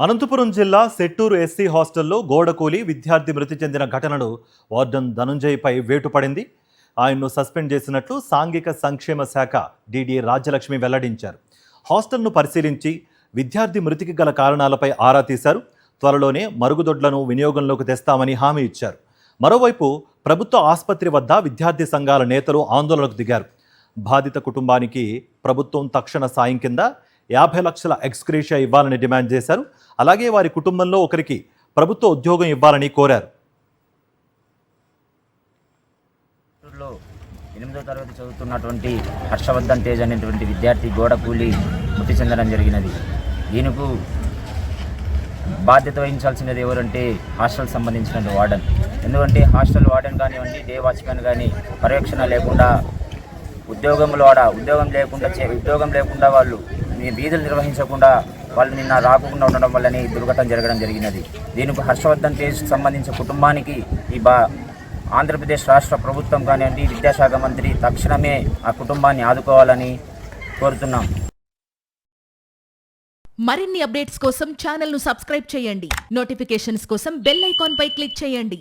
అనంతపురం జిల్లా సెట్టూరు ఎస్సీ హాస్టల్లో గోడకూలి విద్యార్థి మృతి చెందిన ఘటనను వార్డెన్ ధనుంజయ్పై వేటు పడింది. ఆయన్ను సస్పెండ్ చేసినట్లు సాంఘిక సంక్షేమ శాఖ డీడీ రాజ్యలక్ష్మి వెల్లడించారు. హాస్టల్ను పరిశీలించి విద్యార్థి మృతికి గల కారణాలపై ఆరా తీశారు. త్వరలోనే మరుగుదొడ్లను వినియోగంలోకి తెస్తామని హామీ ఇచ్చారు. మరోవైపు ప్రభుత్వ ఆసుపత్రి వద్ద విద్యార్థి సంఘాల నేతలు ఆందోళనకు దిగారు. బాధిత కుటుంబానికి ప్రభుత్వం తక్షణ సాయం కింద 50 లక్షల ఎక్స్గ్రేషియా ఇవ్వాలని డిమాండ్ చేశారు. అలాగే వారి కుటుంబంలో ఒకరికి ప్రభుత్వ ఉద్యోగం ఇవ్వాలని కోరారు. 8వ తరగతి చదువుతున్నటువంటి హర్షవర్ధన్ తేజ్ అనేటువంటి విద్యార్థి గోడ కూలి మృతి చెందడం జరిగినది. దీనికి బాధ్యత వహించాల్సినది ఎవరంటే హాస్టల్ సంబంధించిన వార్డెన్. ఎందుకంటే హాస్టల్ వార్డెన్ కానివ్వండి, డే వాచ్మెన్ కానీ పర్యవేక్షణ లేకుండా ఉద్యోగం లేకుండా వాళ్ళు వీధులు నిర్వహించకుండా వాళ్ళు నిన్న రాకుండా ఉండడం వల్లనే దుర్ఘటన జరగడం జరిగినది. దీనికి హర్షవర్ధన్ తేజ్ సంబంధించిన కుటుంబానికి ఆంధ్రప్రదేశ్ రాష్ట్ర ప్రభుత్వం కానివ్వండి, విద్యాశాఖ మంత్రి తక్షణమే ఆ కుటుంబాన్ని ఆదుకోవాలని కోరుతున్నాం. మరిన్ని అప్డేట్స్ కోసం ఛానల్ను సబ్స్క్రైబ్ చేయండి. నోటిఫికేషన్స్ కోసం బెల్ ఐకాన్ పై క్లిక్ చేయండి.